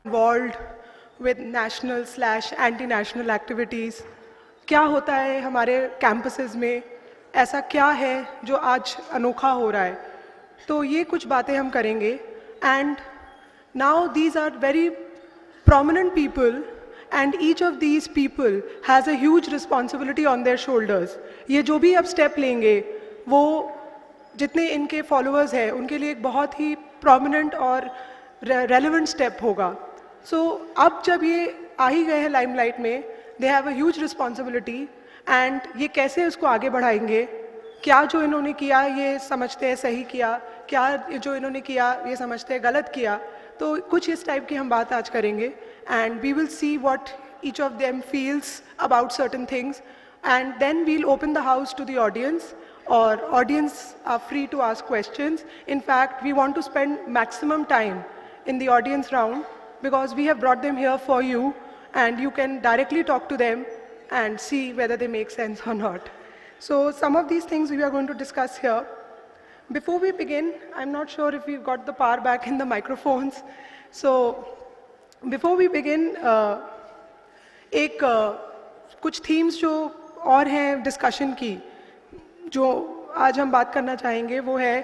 involved with national slash anti-national activities. क्या होता है हमारे campuses में, ऐसा क्या है जो आज अनोखा हो रहा है, तो ये कुछ बातें हम करेंगे. And now these are very prominent people and each of these people has a huge responsibility on their shoulders. ये जो भी अब step लेंगे वो जितने इनके followers हैं उनके लिए एक बहुत ही prominent और relevant step होगा. So अब जब ये आ ही गए हैं limelight में, they have a huge responsibility and ये कैसे उसको आगे बढ़ाएंगे, क्या जो इन्होंने किया ये समझते हैं सही किया, क्या जो इन्होंने किया ये समझते हैं गलत किया, तो कुछ इस टाइप की हम बात आज करेंगे. And we will see what each of them feels about certain things, and then we'll open the house to the audience. Or audience are free to ask questions. In fact, we want to spend maximum time in the audience round because we have brought them here for you, and you can directly talk to them and see whether they make sense or not. So some of these things we are going to discuss here. Before we begin, I'm not sure if we've got the power back in the microphones. So before we begin, कुछ themes जो और हैं discussion की, जो आज हम बात करना चाहेंगे वो है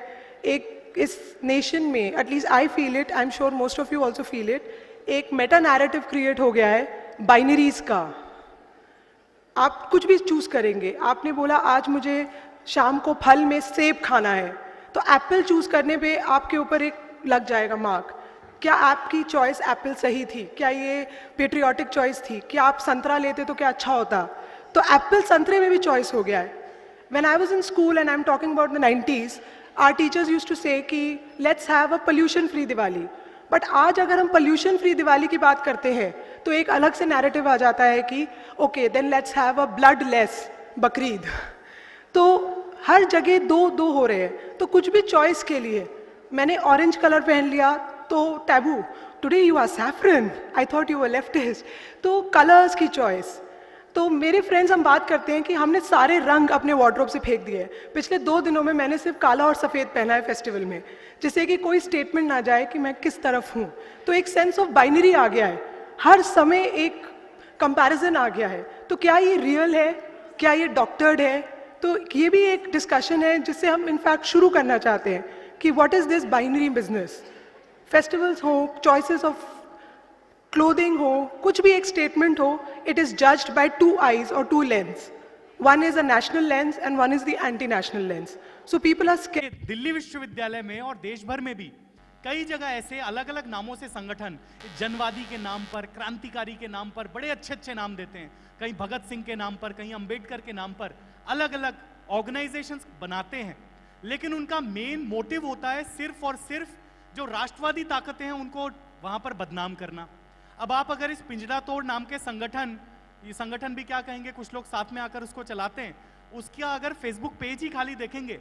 एक इस नेशन में, at least I feel it, I am sure most of you also feel it, एक मेटा नैरेटिव क्रिएट हो गया है बाइनरीज का. आप कुछ भी चूज करेंगे. आपने बोला आज मुझे शाम को फल में सेब खाना है, तो एप्पल चूज करने पे आपके ऊपर एक लग जाएगा मार्क. क्या आपकी चॉइस एप्पल सही थी? क्या ये पेट्रियाटिक चॉइस थी? क्या आप संतरा लेते तो क्या अच्छा होता? तो एप्पल संतरे में भी चॉइस हो गया है. When I was in school, and I'm talking about the 90s, our teachers used to say कि let's have a pollution-free Diwali. But आज अगर हम pollution-free दिवाली की बात करते हैं, तो एक अलग से narrative आ जाता है कि okay, then let's have a bloodless Bakrid. तो हर जगह दो हो रहे हैं. तो कुछ भी choice के लिए, मैंने orange color पहन लिया तो taboo. Today you are saffron. I thought you were leftist. तो colors की choice. तो मेरे फ्रेंड्स हम बात करते हैं कि हमने सारे रंग अपने वार्डरोब से फेंक दिए. पिछले 2 दिनों में मैंने सिर्फ काला और सफ़ेद पहना है फेस्टिवल में, जिससे कि कोई स्टेटमेंट ना जाए कि मैं किस तरफ हूँ. तो एक सेंस ऑफ बाइनरी आ गया है, हर समय एक कंपैरिजन आ गया है. तो क्या ये रियल है, क्या ये डॉक्टर्ड है? तो ये भी एक डिस्कशन है जिससे हम इनफैक्ट शुरू करना चाहते हैं कि what is this binary business. Festivals हो, चॉइसेस ऑफ क्लोथिंग हो, कुछ भी एक स्टेटमेंट हो, it is judged by 2 eyes और 2 lens. One is a national lens and one is the anti national lens. So people are scared. Delhi विश्वविद्यालय में और देश भर में भी कई जगह ऐसे अलग अलग नामों से संगठन जनवादी के नाम पर, क्रांतिकारी के नाम पर बड़े अच्छे अच्छे नाम देते हैं. कहीं भगत सिंह के नाम पर, कहीं अंबेडकर के नाम पर अलग अलग ऑर्गेनाइजेशंस बनाते हैं. लेकिन उनका मेन मोटिव होता है सिर्फ और सिर्फ जो राष्ट्रवादी ताकतें हैं उनको वहां पर बदनाम करना. अब आप अगर इस पिंजरा तोड़ नाम के संगठन, ये संगठन भी क्या कहेंगे, कुछ लोग साथ में आकर उसको चलाते हैं, उसका अगर फेसबुक पेज ही खाली देखेंगे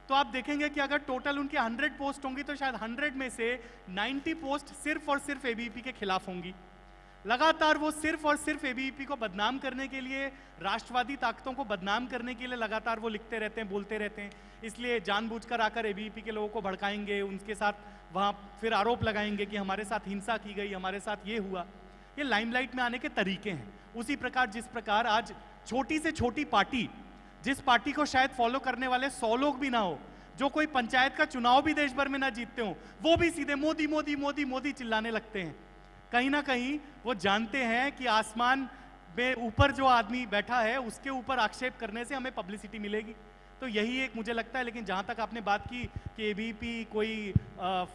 तो आप देखेंगे कि अगर टोटल उनके 100 पोस्ट होंगी तो शायद 100 में से 90 पोस्ट सिर्फ और सिर्फ एबीवीपी के खिलाफ होंगी. लगातार वो सिर्फ और सिर्फ एबीवीपी को बदनाम करने के लिए, राष्ट्रवादी ताकतों को बदनाम करने के लिए लगातार वो लिखते रहते हैं, बोलते रहते हैं. इसलिए जानबूझकर आकर एबीवीपी के लोगों को भड़काएंगे, उनके साथ वहाँ फिर आरोप लगाएंगे कि हमारे साथ हिंसा की गई, हमारे साथ ये हुआ. ये लाइमलाइट में आने के तरीके हैं. उसी प्रकार जिस प्रकार आज छोटी से छोटी पार्टी, जिस पार्टी को शायद फॉलो करने वाले 100 लोग भी ना हो, जो कोई पंचायत का चुनाव भी देश भर में ना जीतते हो, वो भी सीधे मोदी मोदी मोदी मोदी चिल्लाने लगते हैं. कहीं ना कहीं वो जानते हैं कि आसमान में ऊपर जो आदमी बैठा है उसके ऊपर आक्षेप करने से हमें पब्लिसिटी मिलेगी. तो यही एक मुझे लगता है. लेकिन जहाँ तक आपने बात की कि एबीवीपी कोई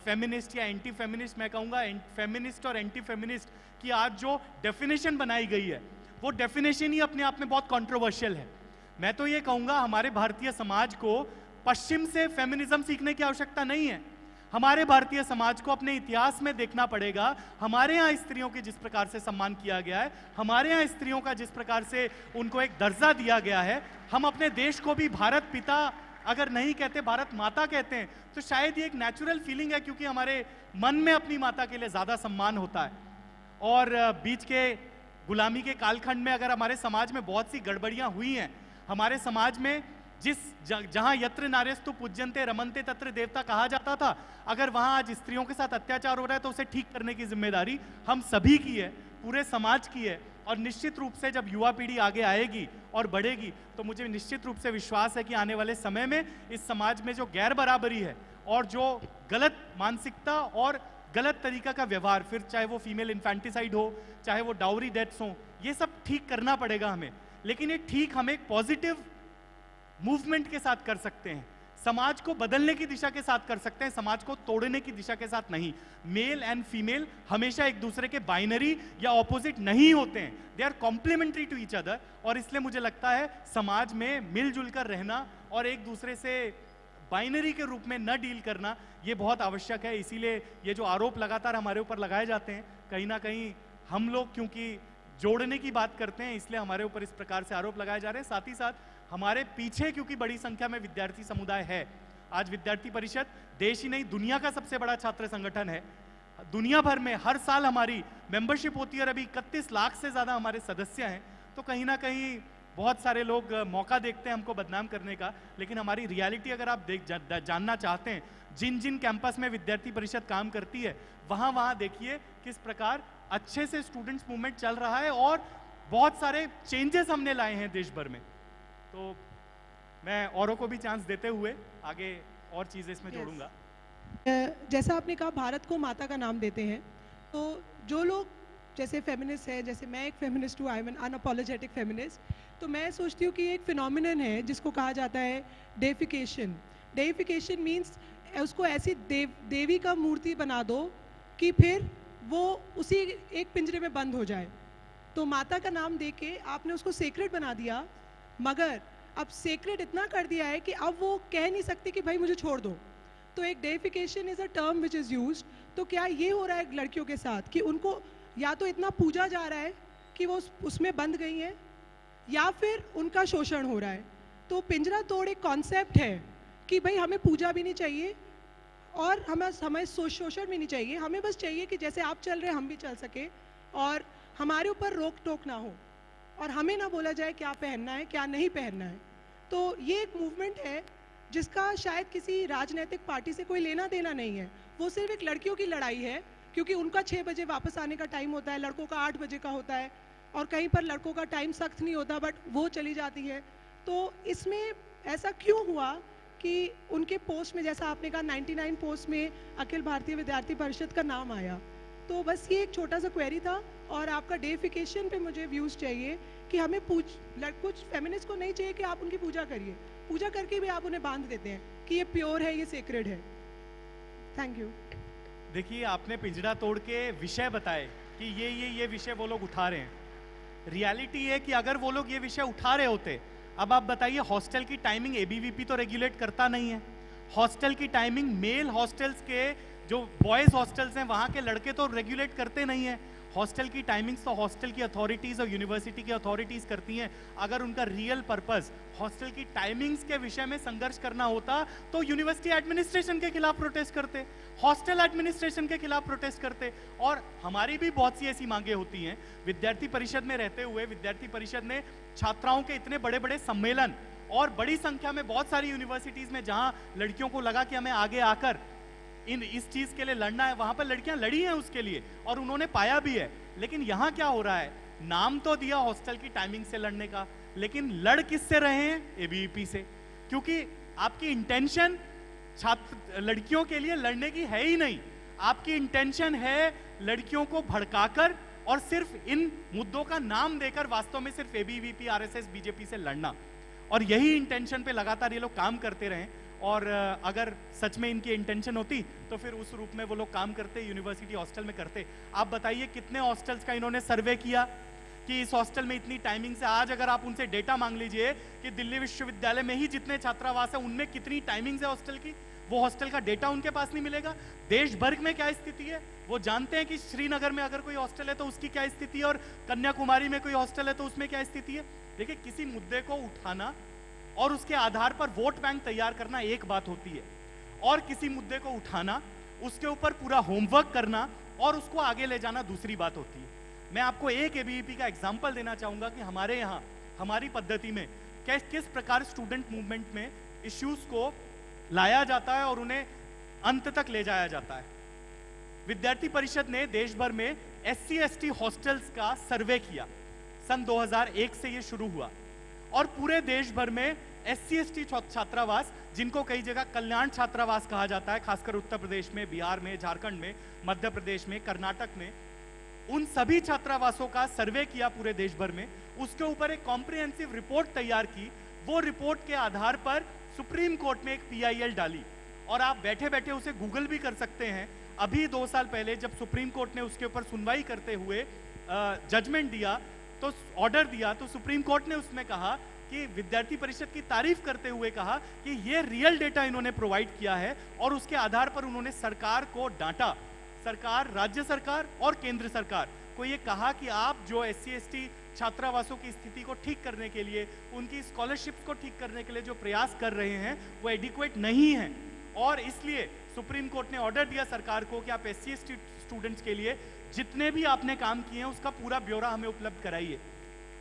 फेमिनिस्ट या एंटी फेमिनिस्ट, मैं कहूँगा फेमिनिस्ट और एंटी फेमिनिस्ट की आज जो डेफिनेशन बनाई गई है वो डेफिनेशन ही अपने आप में बहुत कंट्रोवर्शियल है. मैं तो ये कहूँगा हमारे भारतीय समाज को पश्चिम से फेमिनिज्म सीखने की आवश्यकता नहीं है. हमारे भारतीय समाज को अपने इतिहास में देखना पड़ेगा. हमारे यहाँ स्त्रियों के जिस प्रकार से सम्मान किया गया है, हमारे यहाँ स्त्रियों का जिस प्रकार से उनको एक दर्जा दिया गया है, हम अपने देश को भी भारत पिता अगर नहीं कहते, भारत माता कहते हैं, तो शायद ये एक नेचुरल फीलिंग है क्योंकि हमारे मन में अपनी माता के लिए ज्यादा सम्मान होता है. और बीच के गुलामी के कालखंड में अगर हमारे समाज में बहुत सी गड़बड़ियां हुई हैं, हमारे समाज में जहां यत्र नार्यस्तु पूज्यन्ते रमन्ते तत्र देवता कहा जाता था, अगर वहां आज स्त्रियों के साथ अत्याचार हो रहा है तो उसे ठीक करने की जिम्मेदारी हम सभी की है, पूरे समाज की है। और निश्चित रूप से जब युवा पीढ़ी आगे आएगी और बढ़ेगी तो मुझे निश्चित रूप से विश्वास है कि आने वाले समय में इस समाज में जो गैर बराबरी है और जो गलत मानसिकता और गलत तरीका का व्यवहार, फिर चाहे वो फीमेल इन्फेंटिसाइड हो, चाहे वो डाउरी डेथ्स हो, ये सब ठीक करना पड़ेगा हमें। लेकिन ये ठीक हम एक पॉजिटिव मूवमेंट के साथ कर सकते हैं, समाज को बदलने की दिशा के साथ कर सकते हैं, समाज को तोड़ने की दिशा के साथ नहीं। मेल एंड फीमेल हमेशा एक दूसरे के बाइनरी या ऑपोजिट नहीं होते हैं, they are complementary to each other. और इसलिए मुझे लगता है समाज में मिलजुल कर रहना और एक दूसरे से बाइनरी के रूप में न डील करना ये बहुत आवश्यक है। इसीलिए ये जो आरोप लगातार हमारे ऊपर लगाए जाते हैं, कहीं ना कहीं हम लोग क्योंकि जोड़ने की बात करते हैं इसलिए हमारे ऊपर इस प्रकार से आरोप लगाए जा रहे हैं। साथ ही साथ हमारे पीछे क्योंकि बड़ी संख्या में विद्यार्थी समुदाय है, आज विद्यार्थी परिषद देश ही नहीं दुनिया का सबसे बड़ा छात्र संगठन है। दुनिया भर में हर साल हमारी मेंबरशिप होती है और अभी 31 लाख से ज्यादा हमारे सदस्य हैं। तो कहीं ना कहीं बहुत सारे लोग मौका देखते हैं हमको बदनाम करने का, लेकिन हमारी रियलिटी अगर आप जानना चाहते हैं, जिन जिन कैंपस में विद्यार्थी परिषद काम करती है वहां वहां देखिए किस प्रकार अच्छे से स्टूडेंट्स मूवमेंट चल रहा है और बहुत सारे चेंजेस हमने लाए हैं देश भर में। तो मैं औरों को भी चांस देते हुए आगे और चीजें इसमें जोड़ूंगा। जैसा आपने कहा भारत को माता का नाम देते हैं, तो जो लोग जैसे फेमिनिस्ट है, जैसे मैं एक फेमिनिस्ट हूँ, I am an unapologetic feminist, तो मैं सोचती हूँ कि एक फिनोमिनन है जिसको कहा जाता है डेफिकेशन। डेफिकेशन मीन्स उसको ऐसी देवी का मूर्ति बना दो कि फिर वो उसी एक पिंजरे में बंद हो जाए। तो माता का नाम दे के आपने उसको सेक्रेट बना दिया, मगर अब सेक्रेट इतना कर दिया है कि अब वो कह नहीं सकती कि भाई मुझे छोड़ दो। तो एक defecation is a term which is used. तो क्या ये हो रहा है लड़कियों के साथ कि उनको या तो इतना पूजा जा रहा है कि वो उसमें बंद गई हैं, या फिर उनका शोषण हो रहा है। तो पिंजरा तोड़ एक कॉन्सेप्ट है कि भाई हमें पूजा भी नहीं चाहिए और हमें शोषण भी नहीं चाहिए, हमें बस चाहिए कि जैसे आप चल रहे हम भी चल सके और हमारे ऊपर रोक टोक ना हो और हमें ना बोला जाए क्या पहनना है क्या नहीं पहनना है। तो ये एक मूवमेंट है जिसका शायद किसी राजनीतिक पार्टी से कोई लेना देना नहीं है, वो सिर्फ एक लड़कियों की लड़ाई है, क्योंकि उनका 6 बजे वापस आने का टाइम होता है, लड़कों का 8 बजे का होता है, और कहीं पर लड़कों का टाइम सख्त नहीं होता बट वो चली जाती है। तो इसमें ऐसा क्यों हुआ कि उनके पोस्ट में, जैसा आपने कहा 99 पोस्ट में अखिल भारतीय विद्यार्थी परिषद का नाम आया। तो बस ये एक छोटा सा क्वेरी था और आपका डेफिकेशन पे मुझे व्यूज़ चाहिए कि हमें कुछ फेमिनिस्ट को नहीं चाहिए कि आप उनकी पूजा करिए, पूजा करके भी आप उन्हें बांध देते हैं कि ये प्योर है, ये सेक्रेड है। Thank you. देखिए, आपने पिंजरा तोड़ के विषय बताए कि ये विषय वो लोग उठा रहे हैं। रियलिटी है कि अगर वो लोग ये विषय उठा रहे होते, अब आप बताइए, हॉस्टल की टाइमिंग एबीवीपी तो रेगुलेट करता नहीं है। हॉस्टल की टाइमिंग मेल हॉस्टल्स के जो बॉयज हॉस्टल्स हैं वहां के लड़के तो रेगुलेट करते नहीं है। हॉस्टल की टाइमिंग्स तो हॉस्टल की अथॉरिटीज और यूनिवर्सिटी की अथॉरिटीज करती हैं। अगर उनका रियल पर्पस हॉस्टल की टाइमिंग्स के विषय में संघर्ष करना होता तो यूनिवर्सिटी एडमिनिस्ट्रेशन के खिलाफ प्रोटेस्ट करते, हॉस्टल एडमिनिस्ट्रेशन के खिलाफ प्रोटेस्ट करते। और हमारी भी बहुत सी ऐसी मांगे होती हैं। विद्यार्थी परिषद में रहते हुए विद्यार्थी परिषद ने छात्राओं के इतने बड़े बड़े सम्मेलन और बड़ी संख्या में बहुत सारी यूनिवर्सिटीज में जहां लड़कियों को लगा कि हमें आगे आकर इस चीज के लिए लड़ना है, वहां पर लड़कियां लड़ी हैं उसके लिए और उन्होंने पाया भी है। लेकिन यहां क्या हो रहा है, नाम तो दिया हॉस्टल की टाइमिंग से लड़ने का, लेकिन लड़ किससे रहे हैं? एबीवीपी से। क्योंकि आपकी इंटेंशन छात्र लड़कियों के लिए लड़ने की है ही नहीं, आपकी इंटेंशन है लड़कियों को भड़काकर और सिर्फ इन मुद्दों का नाम देकर वास्तव में सिर्फ एबीवीपी, आरएसएस, बीजेपी से लड़ना। और यही इंटेंशन पे लगातार ये लोग काम करते रहे। और अगर सच में इनकी इंटेंशन होती तो फिर उस रूप में वो लोग काम करते, यूनिवर्सिटी हॉस्टल में करते। आप बताइए कितने हॉस्टल्स का इन्होंने सर्वे किया कि इस हॉस्टल में इतनी टाइमिंग से। आज अगर आप उनसे डेटा मांग लीजिए कि दिल्ली विश्वविद्यालय में ही जितने छात्रावास है उनमें कितनी टाइमिंग है हॉस्टल की, वो हॉस्टल का डेटा उनके पास नहीं मिलेगा। देश भर में क्या स्थिति है वो जानते हैं कि श्रीनगर में अगर कोई हॉस्टल है तो उसकी क्या स्थिति है और कन्याकुमारी में कोई हॉस्टल है तो उसमें क्या स्थिति है। देखिए, किसी मुद्दे को उठाना और उसके आधार पर वोट बैंक तैयार करना एक बात होती है, और किसी मुद्दे को उठाना, उसके ऊपर पूरा होमवर्क करना और उसको आगे ले जाना दूसरी बात होती है। मैं आपको एक एबीवीपी का एग्जांपल देना चाहूंगा कि हमारे यहाँ हमारी पद्धति में किस प्रकार स्टूडेंट मूवमेंट में इश्यूज को लाया जाता है और उन्हें अंत तक ले जाया जाता है। विद्यार्थी परिषद ने देश भर में SC/ST हॉस्टल्स का सर्वे किया। सन 2001 से ये शुरू हुआ और पूरे देश भर में SC/ST छात्रावास, जिनको कई जगह कल्याण छात्रावास कहा जाता है, खासकर उत्तर प्रदेश में, बिहार में, झारखंड में, मध्य प्रदेश में, कर्नाटक में, उन सभी छात्रावासों का सर्वे किया पूरे देश भर में। उसके ऊपर एक कॉम्प्रिहेंसिव रिपोर्ट तैयार की। वो रिपोर्ट के आधार पर सुप्रीम कोर्ट में एक PIL डाली और आप बैठे बैठे उसे गूगल भी कर सकते हैं। अभी 2 साल पहले जब सुप्रीम कोर्ट ने उसके ऊपर सुनवाई करते हुए जजमेंट दिया, तो ऑर्डर दिया, तो सुप्रीम कोर्ट ने उसमें कहा कि विद्यार्थी परिषद की तारीफ करते हुए कहा कि ये रियल डेटा इन्होंने प्रोवाइड किया है और उसके आधार पर उन्होंने सरकार को डांटा। सरकार, राज्य सरकार और केंद्र सरकार को ये कहा कि आप जो SC/ST छात्रावासों की स्थिति को ठीक करने के लिए, उनकी स्कॉलरशिप को ठीक करने के लिए जो प्रयास कर रहे हैं वो एडिक्वेट नहीं है, और इसलिए सुप्रीम कोर्ट ने ऑर्डर दिया सरकार को कि आप SC/ST स्टूडेंट्स के लिए जितने भी आपने काम किए हैं उसका पूरा ब्यौरा हमें उपलब्ध कराइए।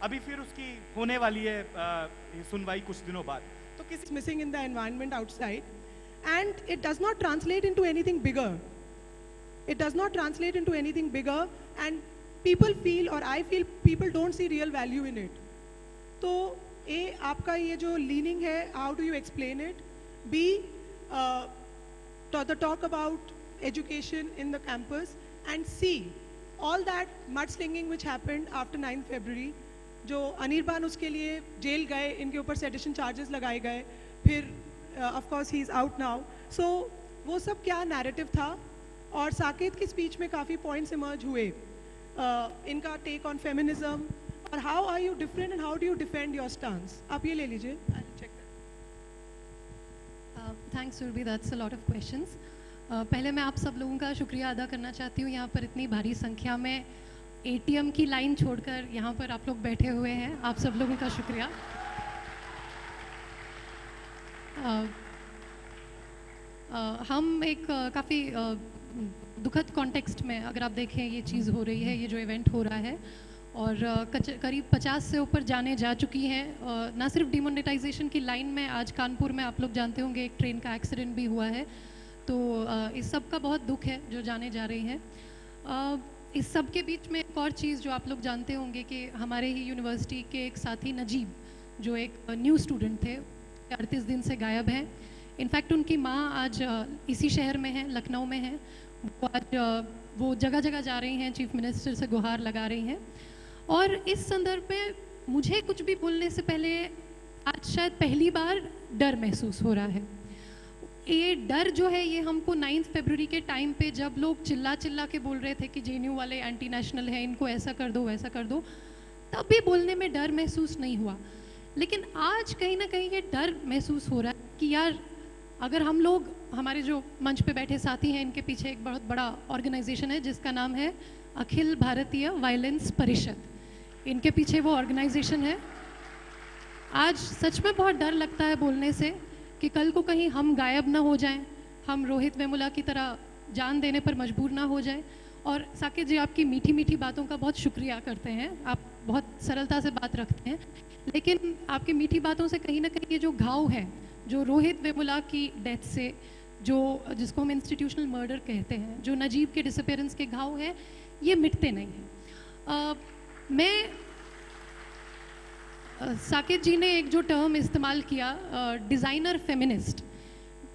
अभी फिर उसकी होने वाली है सुनवाई कुछ दिनों बाद। तो It's missing in the environment outside, and it does not translate into anything bigger. It does not translate into anything bigger, and people feel, or I feel, people don't see real value in it. तो A, आपका ये जो leaning है, how do you explain it? B, the talk about education in the campus, and C, all that mudslinging which happened after 9th February, जो अनिर्बान उसके लिए jail गए, इनके ऊपर सेडिशन चार्जेस लगाए गए, फिर of course he is out now. So वो सब क्या नैरेटिव था, और साकेत की स्पीच में काफ़ी पॉइंट्स इमर्ज हुए, इनका टेक ऑन फेमिनिज्म, और how are you different and how do you defend your stance. आप ये ले लीजिए, check. Thanks Surabhi, that's a lot of questions. पहले मैं आप सब लोगों का शुक्रिया अदा करना चाहती हूँ, यहाँ पर इतनी भारी संख्या में ATM की लाइन छोड़कर यहाँ पर आप लोग बैठे हुए हैं, आप सब लोगों का शुक्रिया। हम एक काफ़ी दुखद कॉन्टेक्स्ट में, अगर आप देखें, ये चीज़ हो रही है, ये जो इवेंट हो रहा है, और करीब 50 से ऊपर जाने जा चुकी हैं। ना सिर्फ डिमोनेटाइजेशन की लाइन में, आज कानपुर में आप लोग जानते होंगे एक ट्रेन का एक्सीडेंट भी हुआ है, तो इस सब का बहुत दुख है जो जाने जा रही हैं। इस सब के बीच में एक और चीज़ जो आप लोग जानते होंगे कि हमारे ही यूनिवर्सिटी के एक साथी नजीब, जो एक न्यू स्टूडेंट थे, 38 दिन से गायब हैं। इनफैक्ट उनकी माँ आज इसी शहर में है, लखनऊ में है। वो आज वो जगह जगह जा रही हैं, चीफ मिनिस्टर से गुहार लगा रही हैं। और इस संदर्भ में मुझे कुछ भी बोलने से पहले आज शायद पहली बार डर महसूस हो रहा है। ये डर जो है, ये हमको 9 फरवरी के टाइम पे जब लोग चिल्ला चिल्ला के बोल रहे थे कि JNU वाले एंटी नेशनल हैं, इनको ऐसा कर दो वैसा कर दो, तब भी बोलने में डर महसूस नहीं हुआ। लेकिन आज कहीं ना कहीं ये डर महसूस हो रहा है कि यार, अगर हम लोग, हमारे जो मंच पे बैठे साथी हैं, इनके पीछे एक बहुत बड़ा ऑर्गेनाइजेशन है जिसका नाम है अखिल भारतीय वायलेंस परिषद, इनके पीछे वो ऑर्गेनाइजेशन है। आज सच में बहुत डर लगता है बोलने से कि कल को कहीं हम गायब ना हो जाएं, हम रोहित वेमुला की तरह जान देने पर मजबूर ना हो जाएं। और साकेत जी, आपकी मीठी मीठी बातों का बहुत शुक्रिया करते हैं, आप बहुत सरलता से बात रखते हैं, लेकिन आपकी मीठी बातों से कहीं ना कहीं ये जो घाव है, जो रोहित वेमुला की डेथ से, जो जिसको हम इंस्टीट्यूशनल मर्डर कहते हैं, जो नजीब के डिसअपेरेंस के घाव है, ये मिटते नहीं हैं। मैं साकेत जी ने एक जो टर्म इस्तेमाल किया, डिज़ाइनर फेमिनिस्ट,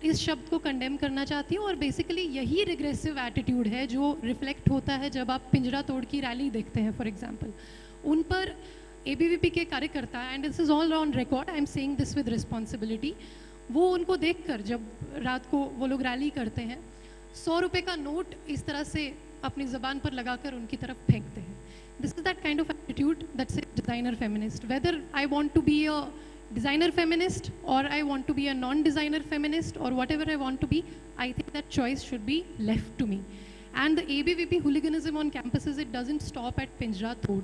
इस शब्द को कंडेम करना चाहती हूँ। और बेसिकली यही रिग्रेसिव एटीट्यूड है जो रिफ्लेक्ट होता है जब आप पिंजरा तोड़ की रैली देखते हैं। फॉर एग्जांपल, उन पर ABVP के कार्यकर्ता, and this is all on record, I am saying this with responsibility, वो उनको देखकर जब रात को वो लोग रैली करते हैं, 100 रुपये का नोट इस तरह से अपनी ज़बान पर लगाकर उनकी तरफ फेंकते हैं। This is that kind of attitude that says designer feminist. Whether I want to be a designer feminist or I want to be a non-designer feminist or whatever I want to be, I think that choice should be left to me. And the ABVP hooliganism on campuses, it doesn't stop at Pinjra Tod.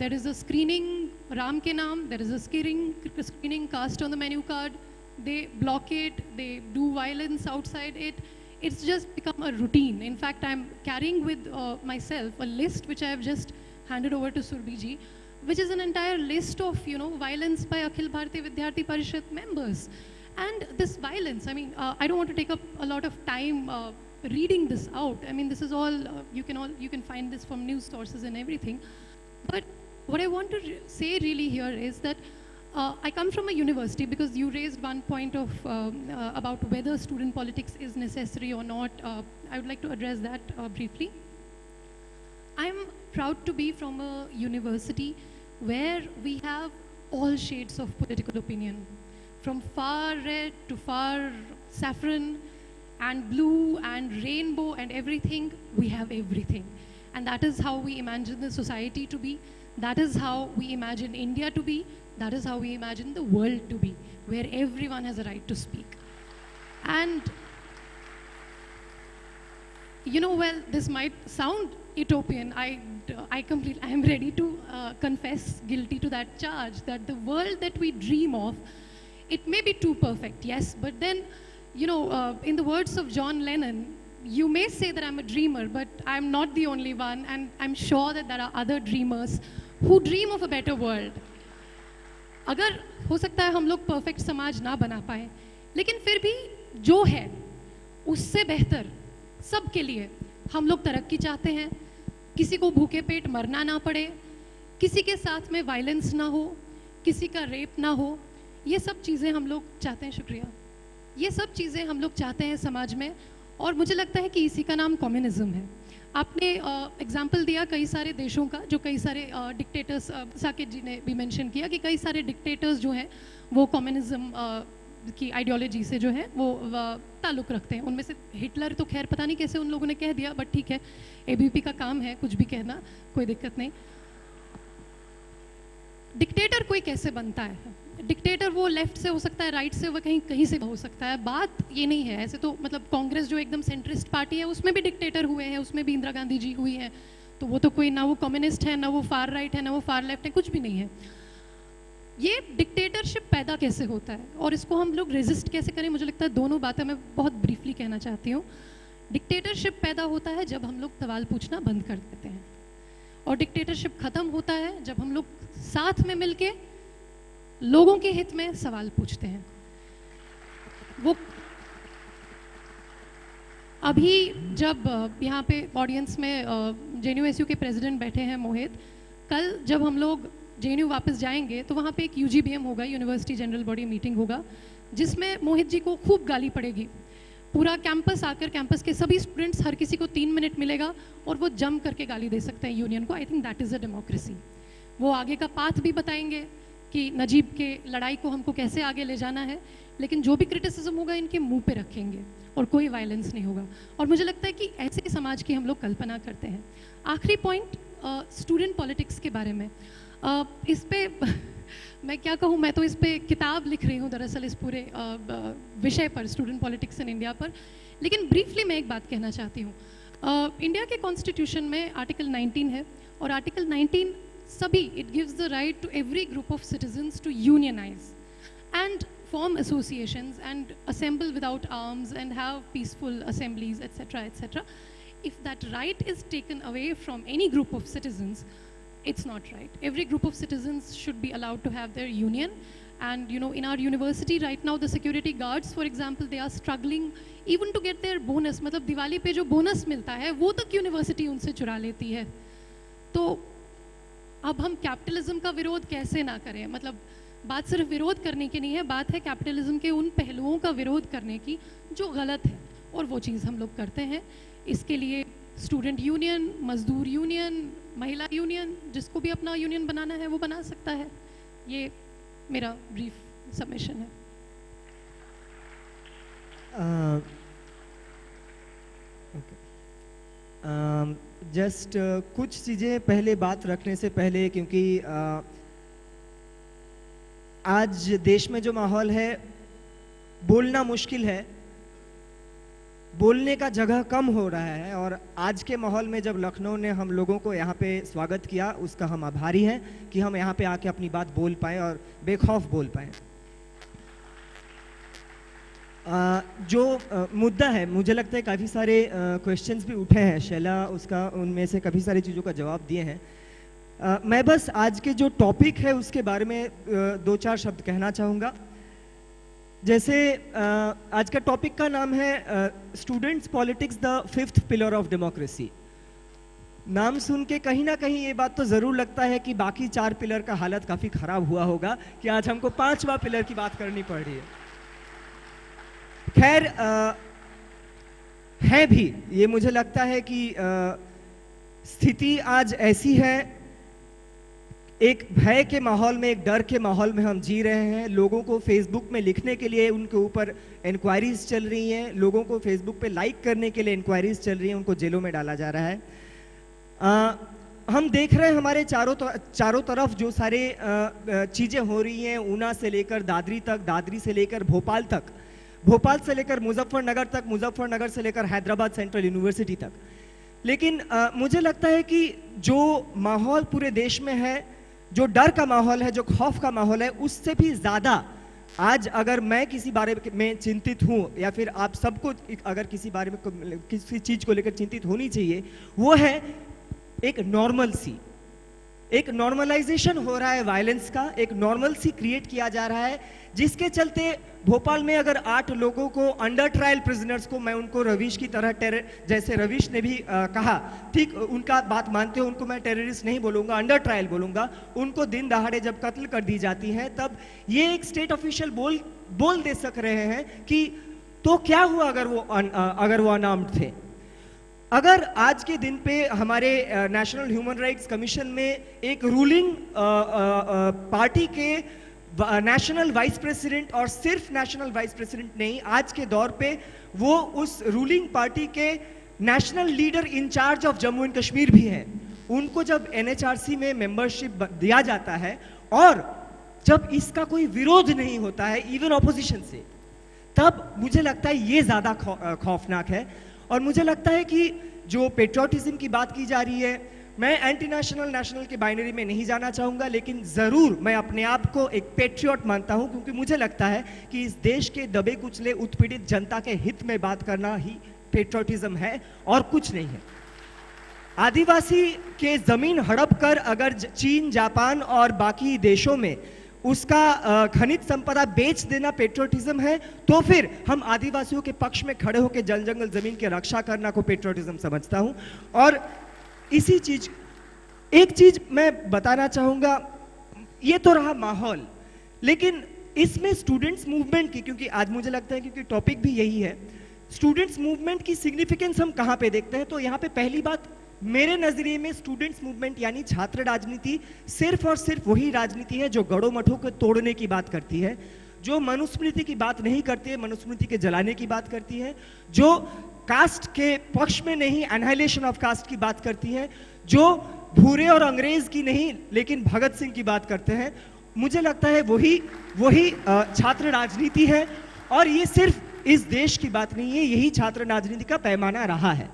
There is a screening Ram ke naam, there is a screening cast on the menu card, they blockade, they do violence outside it. It's just become a routine. In fact, I'm carrying with myself a list which I have just handed over to Surbhi ji. which is an entire list of, you know, violence by Akhil Bharatiya Vidyarthi Parishad members. And this violence, I mean, I don't want to take up a lot of time reading this out. I mean, this is all, you can find this from news sources and everything. But what I want to say really here is that I come from a university, because you raised one point of about whether student politics is necessary or not. I would like to address that briefly. I'm proud to be from a university where we have all shades of political opinion, from far red to far saffron and blue and rainbow and everything. We have everything. And that is how we imagine the society to be. That is how we imagine India to be. That is how we imagine the world to be, where everyone has a right to speak. And, you know, well, this might sound utopian. I am ready to confess guilty to that charge, that the world that we dream of, it may be too perfect, yes, but then, you know, in the words of John Lennon, you may say that I'm a dreamer, but I'm not the only one, and I'm sure that there are other dreamers who dream of a better world. अगर हो सकता है हम लोग perfect समाज ना बना पाए, लेकिन फिर भी जो है उससे बेहतर सबके लिए हम लोग तरक्की चाहते हैं. किसी को भूखे पेट मरना ना पड़े, किसी के साथ में वायलेंस ना हो, किसी का रेप ना हो, ये सब चीज़ें हम लोग चाहते हैं. शुक्रिया. ये सब चीज़ें हम लोग चाहते हैं समाज में, और मुझे लगता है कि इसी का नाम कम्युनिज्म है. आपने एग्जाम्पल दिया कई सारे देशों का, जो कई सारे डिक्टेटर्स, साकेत जी ने भी मेंशन किया कि कई सारे डिक्टेटर्स जो हैं वो कम्युनिज्म की आइडियोलॉजी से जो है वो ताल्लुक़ रखते हैं. उनमें से हिटलर तो खैर पता नहीं कैसे उन लोगों ने कह दिया, बट ठीक है, एबीपी का काम है कुछ भी कहना, कोई दिक्कत नहीं. डिक्टेटर कोई कैसे बनता है? डिक्टेटर वो लेफ्ट से हो सकता है, राइट से, वो कहीं से हो सकता है. बात ये नहीं है. ऐसे तो मतलब कांग्रेस जो एकदम सेंट्रिस्ट पार्टी है, उसमें भी डिक्टेटर हुए हैं, उसमें भी इंदिरा गांधी जी हुई हैं. तो वो तो कोई, ना वो कम्युनिस्ट है, ना वो फार राइट है, ना वो फार लेफ्ट है, कुछ भी नहीं है. ये डिक्टेटरशिप पैदा कैसे होता है और इसको हम लोग रेजिस्ट कैसे करें? मुझे लगता है दोनों बातें मैं बहुत ब्रीफली कहना चाहती हूँ. डिक्टेटरशिप पैदा होता है जब हम लोग सवाल पूछना बंद कर देते हैं, और डिक्टेटरशिप ख़त्म होता है जब हम लोग साथ में मिलके लोगों के हित में सवाल पूछते हैं. वो अभी जब यहाँ पे ऑडियंस में JNU के प्रेसिडेंट बैठे हैं मोहित, कल जब हम लोग JNU वापस जाएंगे तो वहाँ पे एक UGBM होगा, यूनिवर्सिटी जनरल बॉडी मीटिंग होगा, जिसमें मोहित जी को खूब गाली पड़ेगी. पूरा कैंपस आकर, कैंपस के सभी स्टूडेंट्स, हर किसी को 3 मिनट मिलेगा और वो जम करके गाली दे सकते हैं यूनियन को. I think that is a democracy. वो आगे का पाथ भी बताएंगे कि नजीब के लड़ाई को हमको कैसे आगे ले जाना है, लेकिन जो भी क्रिटिसिज्म होगा इनके मुंह पे रखेंगे और कोई वायलेंस नहीं होगा. और मुझे लगता है कि ऐसे समाज की हम लोग कल्पना करते हैं. आखिरी पॉइंट स्टूडेंट पॉलिटिक्स के बारे में. इस पे मैं क्या कहूँ, मैं तो इस पे किताब लिख रही हूँ दरअसल, इस पूरे विषय पर, स्टूडेंट पॉलिटिक्स इन इंडिया पर. लेकिन ब्रीफली मैं एक बात कहना चाहती हूँ. इंडिया के कॉन्स्टिट्यूशन में आर्टिकल 19 है, और आर्टिकल 19 सभी, it gives the right to every group of citizens to unionize and form associations and assemble without arms and have peaceful assemblies, etc., etc. If that right is taken away from any group of citizens, it's not right. Every group of citizens should be allowed to have their union. And you know, in our university right now, the security guards, for example, they are struggling even to get their bonus. मतलब दिवाली पे जो bonus मिलता है वो तक university उनसे चुरा लेती है. तो अब हम कैपिटलिज्म का विरोध कैसे ना करें? मतलब बात सिर्फ विरोध करने की नहीं है, बात है कैपिटलिज्म के उन पहलुओं का विरोध करने की जो गलत है, और वो चीज़ हम लोग करते हैं. इसके लिए स्टूडेंट यूनियन, मजदूर यूनियन, महिला यूनियन, जिसको भी अपना यूनियन बनाना है वो बना सकता है. ये मेरा ब्रीफ सबमिशन है. जस्ट कुछ चीज़ें पहले बात रखने से पहले, क्योंकि आज देश में जो माहौल है, बोलना मुश्किल है, बोलने का जगह कम हो रहा है. और आज के माहौल में जब लखनऊ ने हम लोगों को यहाँ पे स्वागत किया, उसका हम आभारी हैं कि हम यहाँ पे आके अपनी बात बोल पाएँ और बेखौफ बोल पाएँ. जो मुद्दा है, मुझे लगता है काफ़ी सारे क्वेश्चंस भी उठे हैं. शैला उसका उनमें से काफ़ी सारी चीज़ों का जवाब दिए हैं. मैं बस आज के जो टॉपिक है उसके बारे में दो चार शब्द कहना चाहूँगा। जैसे आज का टॉपिक का नाम है students politics the fifth pillar of democracy. नाम सुन के कहीं ना कहीं ये बात तो ज़रूर लगता है कि बाकी 4 पिलर का हालत काफ़ी ख़राब हुआ होगा कि आज हमको 5वां पिलर की बात करनी पड़ रही है। खैर है भी, ये मुझे लगता है कि स्थिति आज ऐसी है, एक भय के माहौल में, एक डर के माहौल में हम जी रहे हैं। लोगों को फेसबुक में लिखने के लिए उनके ऊपर इंक्वायरीज चल रही हैं, लोगों को फेसबुक पे लाइक करने के लिए इंक्वायरीज चल रही हैं, उनको जेलों में डाला जा रहा है। हम देख रहे हैं हमारे चारों तरफ जो सारे चीज़ें हो रही हैं, ऊना से लेकर दादरी तक, दादरी से लेकर भोपाल तक, भोपाल से लेकर मुजफ्फरनगर तक, मुजफ्फरनगर से लेकर हैदराबाद सेंट्रल यूनिवर्सिटी तक। लेकिन मुझे लगता है कि जो माहौल पूरे देश में है, जो डर का माहौल है, जो खौफ का माहौल है, उससे भी ज़्यादा आज अगर मैं किसी बारे में चिंतित हूँ या फिर आप सबको अगर किसी बारे में किसी चीज़ को लेकर चिंतित होनी चाहिए, वो है एक नॉर्मल सी, एक नॉर्मलाइजेशन हो रहा है वायलेंस का, एक नॉर्मल सी क्रिएट किया जा रहा है, जिसके चलते भोपाल में अगर 8 लोगों को अंडर ट्रायल प्रिजनर्स को, मैं उनको रवीश की तरह जैसे रवीश ने भी कहा, ठीक उनका बात मानते हो, उनको मैं टेररिस्ट नहीं बोलूँगा, अंडर ट्रायल बोलूँगा, उनको दिन दहाड़े जब कत्ल कर दी जाती है, तब ये एक स्टेट ऑफिशियल बोल दे सक रहे हैं कि तो क्या हुआ अगर वो अनार्म्ड थे। अगर आज के दिन पे हमारे नेशनल ह्यूमन राइट्स कमीशन में एक रूलिंग पार्टी के नेशनल वाइस प्रेसिडेंट, और सिर्फ नेशनल वाइस प्रेसिडेंट नहीं, आज के दौर पे वो उस रूलिंग पार्टी के national leader in-charge of Jammu and Kashmir भी हैं, उनको जब NHRC में मेंबरशिप दिया जाता है और जब इसका कोई विरोध नहीं होता है इवन ऑपोजिशन से, तब मुझे लगता है ये ज़्यादा खौफनाक है। और मुझे लगता है कि जो पेट्रियोटिज्म की बात की जा रही है, मैं एंटी नेशनल के बाइनरी में नहीं जाना चाहूँगा, लेकिन ज़रूर मैं अपने आप को एक पेट्रियट मानता हूँ, क्योंकि मुझे लगता है कि इस देश के दबे कुचले उत्पीड़ित जनता के हित में बात करना ही पेट्रियोटिज्म है और कुछ नहीं है। आदिवासी के ज़मीन हड़प कर अगर चीन, जापान और बाकी देशों में उसका खनिज संपदा बेच देना पेट्रियोटिज्म है, तो फिर हम आदिवासियों के पक्ष में खड़े होकर जल जंगल जमीन की रक्षा करना को पेट्रियोटिज्म समझता हूं। और इसी चीज, एक चीज मैं बताना चाहूंगा, ये तो रहा माहौल, लेकिन इसमें स्टूडेंट्स मूवमेंट की, क्योंकि आज मुझे लगता है क्योंकि टॉपिक भी यही है, स्टूडेंट्स मूवमेंट की सिग्निफिकेंस हम कहां पे देखते हैं। तो यहाँ पे पहली बात, मेरे नजरिए में स्टूडेंट्स मूवमेंट यानी छात्र राजनीति सिर्फ और सिर्फ वही राजनीति है जो गड़ों मठों को तोड़ने की बात करती है, जो मनुस्मृति की बात नहीं करती है, मनुस्मृति के जलाने की बात करती है, जो कास्ट के पक्ष में नहीं, एनाहिलेशन ऑफ कास्ट की बात करती है, जो भूरे और अंग्रेज की नहीं लेकिन भगत सिंह की बात करते हैं। मुझे लगता है वही छात्र राजनीति है, और ये सिर्फ इस देश की बात नहीं है, यही छात्र राजनीति का पैमाना रहा है।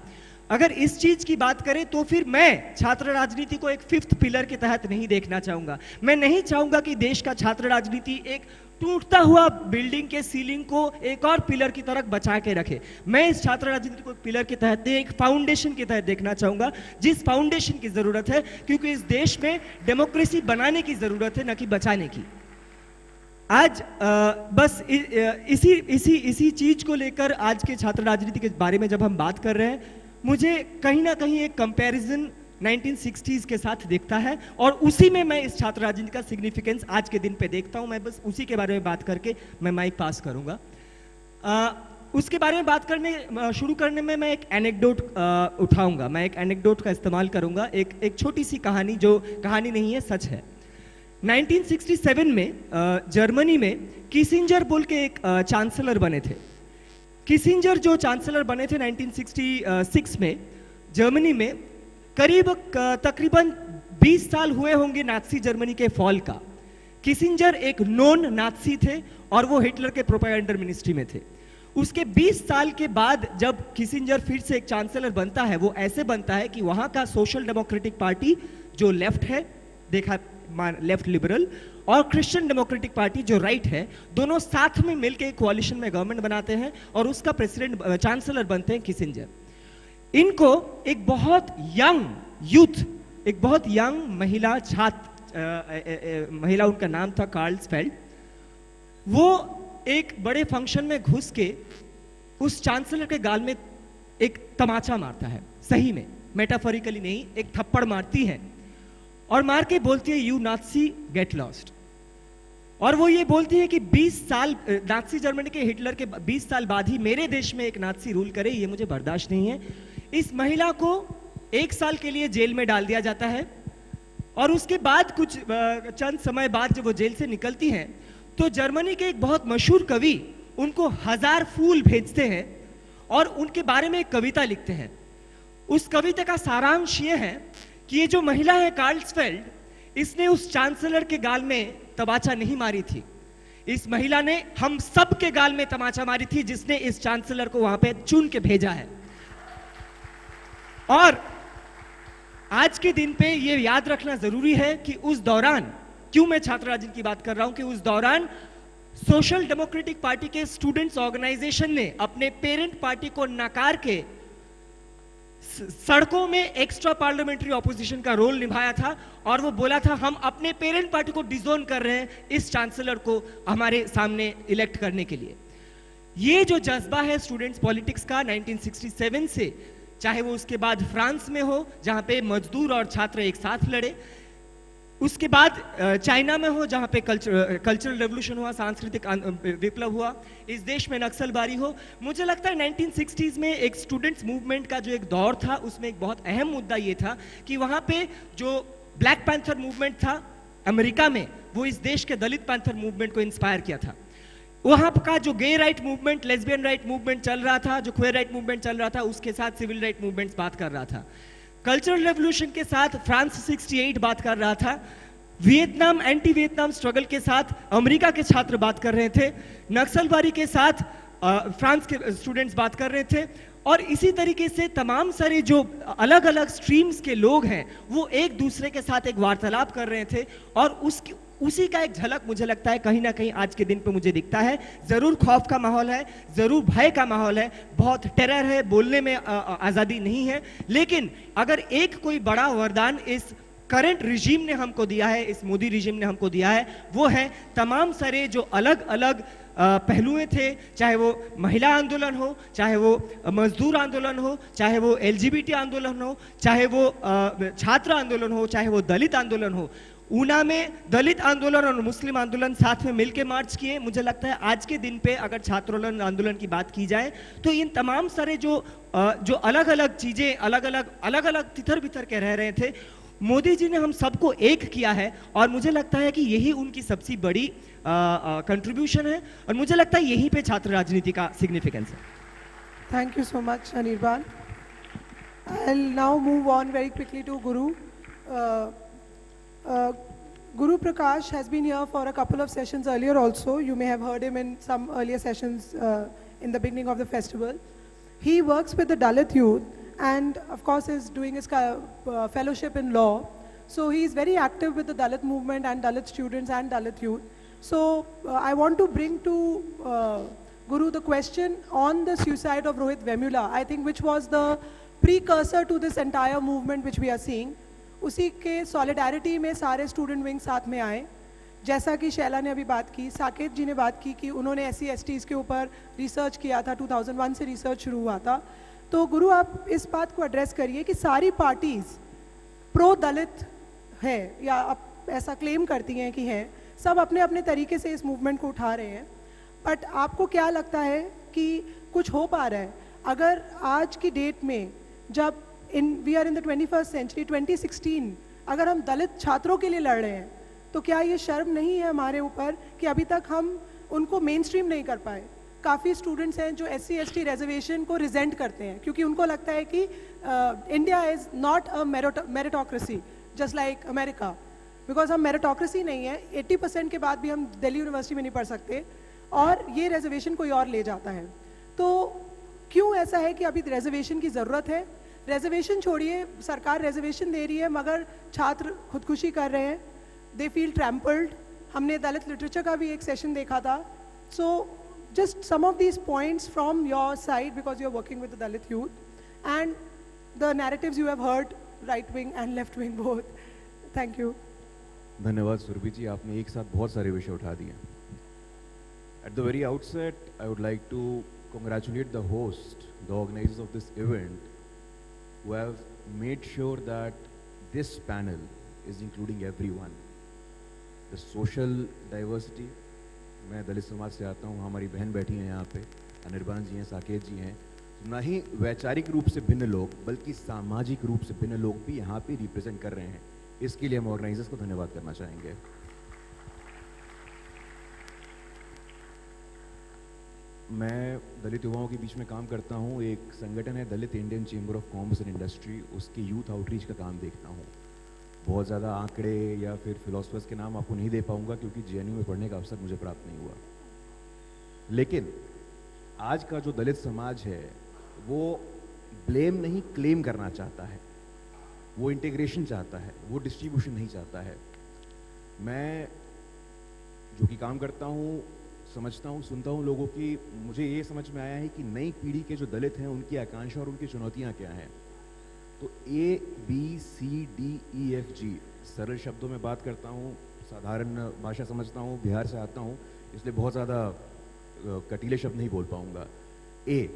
अगर इस चीज की बात करें तो फिर मैं छात्र राजनीति को एक 5th पिलर के तहत नहीं देखना चाहूंगा। मैं नहीं चाहूंगा कि देश का छात्र राजनीति एक टूटता हुआ बिल्डिंग के सीलिंग को एक और पिलर की तरह बचा के रखे। मैं इस छात्र राजनीति को एक पिलर के तहत, एक फाउंडेशन के तहत देखना चाहूंगा, जिस फाउंडेशन की जरूरत है, क्योंकि इस देश में डेमोक्रेसी बनाने की जरूरत है, न कि बचाने की। आज बस इसी चीज को लेकर आज के छात्र राजनीति के बारे में जब हम बात कर रहे हैं, मुझे कहीं ना कहीं एक कंपैरिजन 1960s के साथ दिखता है, और उसी में मैं इस छात्र राजनीति का सिग्निफिकेंस आज के दिन पे देखता हूं। मैं बस उसी के बारे में बात करके मैं माइक पास करूंगा। उसके बारे में बात शुरू करने में मैं एक एनेक्डोट उठाऊंगा, मैं एक एनेक्डोट का इस्तेमाल करूंगा, एक छोटी सी कहानी, जो कहानी नहीं है, सच है। 1967 में जर्मनी में किसिंजर बोल के एक चांसलर बने थे। किसिंजर जो चांसलर बने थे 1966 में जर्मनी में, करीब तकरीबन 20 साल हुए होंगे नाज़ी जर्मनी के फॉल का। किसिंजर एक नॉन नाज़ी थे और वो हिटलर के प्रोपेगेंडा मिनिस्ट्री में थे। उसके 20 साल के बाद जब किसिंजर फिर से एक चांसलर बनता है, वो ऐसे बनता है कि वहाँ का सोशल डेमोक्रेटिक पार्टी जो लेफ्ट है, देखा लेफ्ट लिबरल, और क्रिश्चियन डेमोक्रेटिक पार्टी जो राइट है, दोनों साथ में मिलकर कोalition में गवर्नमेंट बनाते हैं और उसका प्रेसिडेंट चांसलर बनते हैं किसिंजर। इनको एक बहुत यंग यूथ, एक बहुत यंग महिला महिला, उनका नाम था कार्ल्सफेल्ड। वो एक बड़े फंक्शन में घुस के उस चांसलर के गाल में एक तमाचा मारता है, सही में, मेटाफोरिकली नहीं, एक थप्पड़ मारती है और मार के बोलती है, यू नाज़ी गेट लॉस्ट। और वो ये बोलती है कि 20 साल नाज़ी जर्मनी के हिटलर के 20 साल बाद ही मेरे देश में एक नाज़ी रूल करे, ये मुझे बर्दाश्त नहीं है। इस महिला को 1 साल के लिए जेल में डाल दिया जाता है और उसके बाद कुछ चंद समय बाद जब वो जेल से निकलती हैं तो जर्मनी के एक बहुत मशहूर कवि उनको 1000 फूल भेजते हैं और उनके बारे में एक कविता लिखते हैं। उस कविता का सारांश ये है कि ये जो महिला है कार्ल्सफेल्ड, इसने उस चांसलर के गाल में तमाचा नहीं मारी थी, इस महिला ने हम सब के गाल में तमाचा मारी थी, जिसने इस चांसलर को वहां पे चुन के भेजा है। और आज के दिन पे ये याद रखना जरूरी है कि उस दौरान, क्यों मैं छात्र राजनीति की बात कर रहा हूं, कि उस दौरान सोशल डेमोक्रेटिक पार्टी के स्टूडेंट्स ऑर्गेनाइजेशन ने अपने पेरेंट पार्टी को नकार के सड़कों में एक्स्ट्रा पार्लियामेंट्री ऑपोजिशन का रोल निभाया था और वो बोला था, हम अपने पेरेंट पार्टी को डिसोन कर रहे हैं इस चांसलर को हमारे सामने इलेक्ट करने के लिए। ये जो जज्बा है स्टूडेंट्स पॉलिटिक्स का 1967 से, चाहे वो उसके बाद फ्रांस में हो जहां पे मजदूर और छात्र एक साथ लड़े, उसके बाद चाइना में हो जहां पे कल्चरल रेवोल्यूशन हुआ, सांस्कृतिक विप्लव हुआ, इस देश में नक्सलबारी हो, मुझे लगता है 1960s में एक स्टूडेंट्स मूवमेंट का जो एक दौर था उसमें एक बहुत अहम मुद्दा ये था कि वहां पे जो ब्लैक पैंथर मूवमेंट था अमेरिका में, वो इस देश के दलित पैंथर मूवमेंट को इंस्पायर किया था। वहां का जो gay right movement, lesbian right movement चल रहा था, जो क्वेयर राइट मूवमेंट चल रहा था, उसके साथ सिविल राइट मूवमेंट्स बात कर रहा था। कल्चरल रेवोल्यूशन के साथ फ्रांस 68 बात कर रहा था, वियतनाम एंटी वियतनाम स्ट्रगल के साथ अमेरिका के छात्र बात कर रहे थे, नक्सलबारी के साथ फ्रांस के स्टूडेंट्स बात कर रहे थे, और इसी तरीके से तमाम सारे जो अलग अलग स्ट्रीम्स के लोग हैं वो एक दूसरे के साथ एक वार्तालाप कर रहे थे और उसी का एक झलक मुझे लगता है कहीं ना कहीं आज के दिन पे मुझे दिखता है। जरूर खौफ का माहौल है, जरूर भय का माहौल है, बहुत टेरर है, बोलने में आज़ादी नहीं है, लेकिन अगर एक कोई बड़ा वरदान इस करंट रिजीम ने हमको दिया है, इस मोदी रिजीम ने हमको दिया है, वो है तमाम सारे जो अलग अलग पहलुएं थे, चाहे वो महिला आंदोलन हो, चाहे वो मजदूर आंदोलन हो, चाहे वो LGBT आंदोलन हो, चाहे वो छात्र आंदोलन हो, चाहे वो दलित आंदोलन हो। ऊना में दलित आंदोलन और मुस्लिम आंदोलन साथ में मिलकर मार्च किए। मुझे लगता है आज के दिन पे अगर छात्र आंदोलन की बात की जाए तो इन तमाम सारे जो अलग अलग चीजें अलग अलग तितर बितर के रह रहे थे, मोदी जी ने हम सबको एक किया है और मुझे लगता है कि यही उनकी सबसे बड़ी कंट्रीब्यूशन है और मुझे लगता है यहीं पे छात्र राजनीति का सिग्निफिकेंस है। Thank you so much, Anirban. I'll now move on very quickly to Guru. Guru Prakash has been here for a couple of sessions earlier also. You may have heard him in some earlier sessions in the beginning of the festival. He works with the Dalit youth and of course is doing his fellowship in law. So he is very active with the Dalit movement and Dalit students and Dalit youth. So I want to bring to Guru the question on the suicide of Rohit Vemula, I think which was the precursor to this entire movement which we are seeing. उसी के solidarity में सारे student wing साथ में आए, जैसा कि शैला ने अभी बात की, साकेत जी ने बात की कि उन्होंने SC/STs के ऊपर रिसर्च किया था, 2001 से रिसर्च शुरू हुआ था। तो गुरु आप इस बात को एड्रेस करिए कि सारी पार्टीज प्रो दलित है या आप ऐसा क्लेम करती हैं कि हैं, सब अपने अपने तरीके से इस मूवमेंट को उठा रहे हैं, बट आपको क्या लगता है कि कुछ हो पा रहा है? अगर आज की डेट में जब we are in the 21st century 2016 अगर हम दलित छात्रों के लिए लड़ रहे हैं तो क्या ये शर्म नहीं है हमारे ऊपर कि अभी तक हम उनको मेन स्ट्रीम नहीं कर पाए? काफ़ी स्टूडेंट्स हैं जो SC/ST रिजर्वेशन को रिजेंट करते हैं क्योंकि उनको लगता है कि India is not a meritocracy just like America, because हम मेरिटोक्रेसी नहीं है, 80% के बाद भी हम दिल्ली यूनिवर्सिटी में नहीं पढ़ सकते और ये रिजर्वेशन कोई और ले जाता है। तो क्यों ऐसा है कि अभी रिजर्वेशन की ज़रूरत है? रिजर्वेशन छोड़िए, सरकार रिजर्वेशन दे रही है मगर छात्र खुदकुशी कर रहे हैं, दे फील ट्रैम्पल्ड। हमने दलित लिटरेचर का भी एक सेशन देखा था। So just some of these points from your side because you are working with the Dalit youth and the narratives you have heard right wing and left wing both. Thank you. धन्यवाद सुरभि जी, आपने एक साथ बहुत सारे विषय उठा दिए. At the very outset, I would like to congratulate the host, the organizers of this event, who have made sure that this panel is including everyone. The social diversity, मैं दलित समाज से आता हूँ, हमारी बहन बैठी हैं यहाँ पे, अनिर्बान जी हैं, साकेत जी हैं, ना ही वैचारिक रूप से भिन्न लोग बल्कि सामाजिक रूप से भिन्न लोग भी यहाँ पे रिप्रेजेंट कर रहे हैं. इसके लिए हम ऑर्गेनाइजर्स को धन्यवाद करना चाहेंगे. मैं दलित युवाओं के बीच में काम करता हूँ. एक संगठन है Dalit Indian Chamber of Commerce and Industry, उसके यूथ आउटरीच का काम देखता हूँ. बहुत ज़्यादा आंकड़े या फिर फिलोसफर्स के नाम आपको नहीं दे पाऊँगा क्योंकि जेएनयू में पढ़ने का अवसर मुझे प्राप्त नहीं हुआ. लेकिन आज का जो दलित समाज है वो ब्लेम नहीं क्लेम करना चाहता है, वो इंटीग्रेशन चाहता है, वो डिस्ट्रीब्यूशन नहीं चाहता है. मैं जो कि काम करता हूँ, समझता हूँ, सुनता हूँ लोगों की, मुझे ये समझ में आया है कि नई पीढ़ी के जो दलित हैं उनकी आकांक्षा और उनकी चुनौतियाँ क्या हैं. तो ABCDEFG सरल शब्दों में बात करता हूँ, साधारण भाषा समझता हूँ, बिहार से आता हूँ, इसलिए बहुत ज़्यादा कटीले शब्द नहीं बोल पाऊँगा. ए,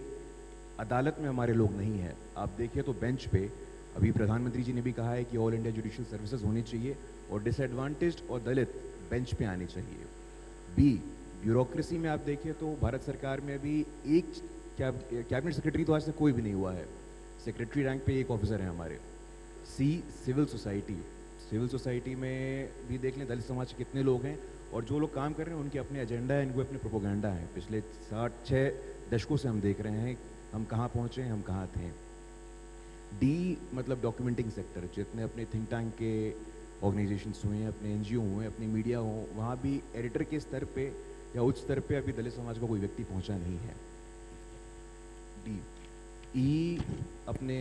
अदालत में हमारे लोग नहीं हैं. आप देखिए तो बेंच पे अभी प्रधानमंत्री जी ने भी कहा है कि ऑल इंडिया जुडिशियल सर्विसेज होनी चाहिए और डिसएडवांटेज्ड और दलित बेंच पे आने चाहिए. बी, ब्यूरोक्रेसी में आप देखिए तो भारत सरकार में अभी एक कैबिनेट सेक्रेटरी तो आज तक कोई भी नहीं हुआ है. सेक्रेटरी रैंक पे एक ऑफिसर है हमारे. सी, सिविल सोसाइटी. सिविल सोसाइटी में भी देख लें दलित समाज के कितने लोग हैं और जो लोग काम कर रहे हैं उनके अपने एजेंडा है, इनको अपने प्रोपोगेंडा है. पिछले 6 दशकों से हम देख रहे हैं हम कहाँ पहुँचे, हम कहाँ थे. डी मतलब डॉक्यूमेंटिंग सेक्टर, जितने अपने थिंक टैंक के ऑर्गेनाइजेशंस हुए हैं, अपने NGO हुए, अपनी मीडिया हो, वहाँ भी एडिटर के स्तर पे या उच्च स्तर पे अभी दलित समाज का कोई व्यक्ति पहुँचा नहीं है. डी. ई अपने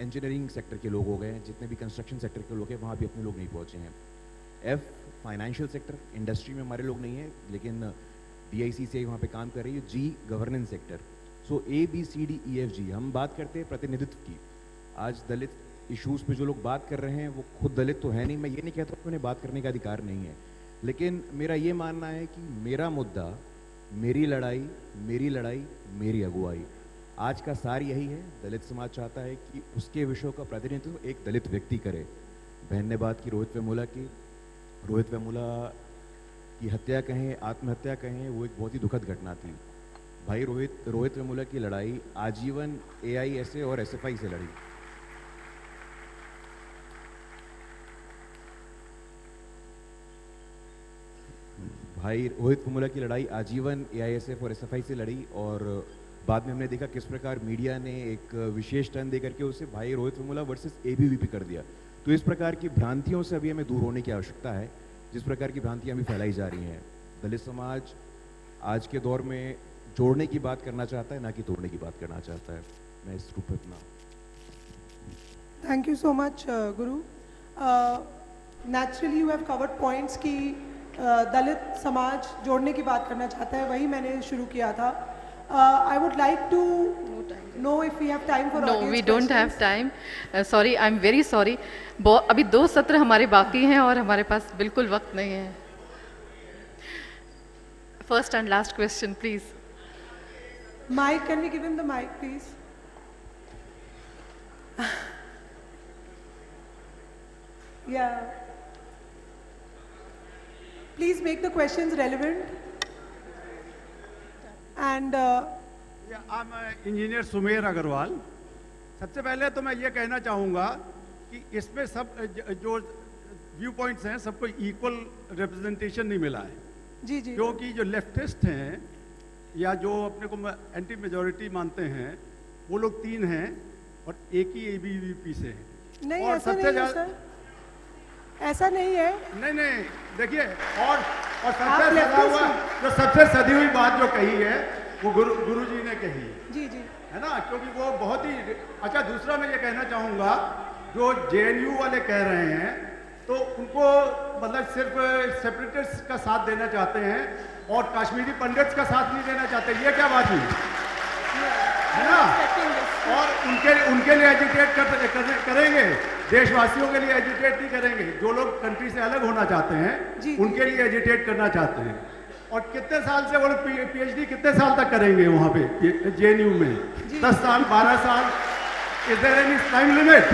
इंजीनियरिंग सेक्टर के लोग हो गए, जितने भी कंस्ट्रक्शन सेक्टर के लोग हैं वहाँ भी अपने लोग नहीं पहुँचे हैं. F, फाइनेंशियल सेक्टर, इंडस्ट्री में हमारे लोग नहीं हैं लेकिन DICCI वहाँ पे काम कर रही है. G, governance sector. So ABCDEFG. हम बात करते हैं प्रतिनिधित्व की. आज दलित इश्यूज पे जो लोग बात कर रहे हैं वो खुद दलित तो है नहीं. मैं ये नहीं कहता कि उन्हें बात करने का अधिकार नहीं है, लेकिन मेरा ये मानना है कि मेरा मुद्दा, मेरी लड़ाई, मेरी अगुवाई. आज का सार यही है. दलित समाज चाहता है कि उसके विषयों का प्रतिनिधित्व एक दलित व्यक्ति करे. बहन ने बात की रोहित वेमुला की. रोहित वेमुला की हत्या कहें, आत्महत्या कहें, वो एक बहुत ही दुखद घटना थी. भाई रोहित वेमुला की लड़ाई आजीवन AISA और SFI से लड़ी. भाई रोहित वेमुला की लड़ाई आजीवन AISF और SFI से लड़ी और बाद में हमने देखा किस प्रकार मीडिया ने एक विशेष टर्न दे करके उसे भाई रोहित वेमुला वर्सेस ABVP कर दिया. तो इस प्रकार की भ्रांतियों से अभी हमें दूर होने की आवश्यकता है, जिस प्रकार की भ्रांतियां अभी फैलाई जा रही हैं. दलित समाज आज के दौर में जोड़ने की बात करना चाहता है, ना कि तोड़ने की बात करना चाहता है. मैं इस रूप में अपना. Thank you so much, Guru. Naturally, you have covered points कि दलित समाज जोड़ने की बात करना चाहता है, वही मैंने शुरू किया था. I would like to know if we have time for No, audience we don't have questions. time. Sorry, I'm very sorry. अभी 2 सत्र हमारे बाकी हैं और हमारे पास बिल्कुल वक्त नहीं है. First and last question, please. Mike, can we give him the mic, please? Yeah. Please make the questions relevant. And I'm engineer Sumer Agarwal. सबसे पहले तो मैं ये कहना चाहूँगा कि इसमें सब जो व्यू पॉइंट्स हैं सबको इक्वल रिप्रेजेंटेशन नहीं मिला है. जी जी. क्योंकि जो लेफ्टिस्ट हैं या जो अपने को एंटी मेजॉरिटी मानते हैं वो लोग 3 हैं और एक ही ABVP से हैं. नहीं, और ऐसा सबसे नहीं है सर, ऐसा नहीं है. नहीं देखिए, और सबसे सदा हुआ जो सबसे सदी हुई बात जो कही है वो गुरु जी ने कही जी जी. है ना, क्योंकि वो बहुत ही अच्छा. दूसरा मैं ये कहना चाहूँगा जो JNU वाले कह रहे हैं तो उनको मतलब सिर्फ सेपरेटिस्ट का साथ देना चाहते हैं और कश्मीरी पंडित्स का साथ नहीं देना चाहते. ये क्या बात हुई है ना? और उनके लिए एजुटेट करेंगे, देशवासियों के लिए एजुटेट नहीं करेंगे। जो लोग कंट्री से अलग होना चाहते हैं उनके लिए एजुटेट करना चाहते हैं। और कितने साल से वो लोग पीएचडी कितने साल तक करेंगे वहाँ पे जेएनयू में? 10 साल, 12 साल? Is there any time limit?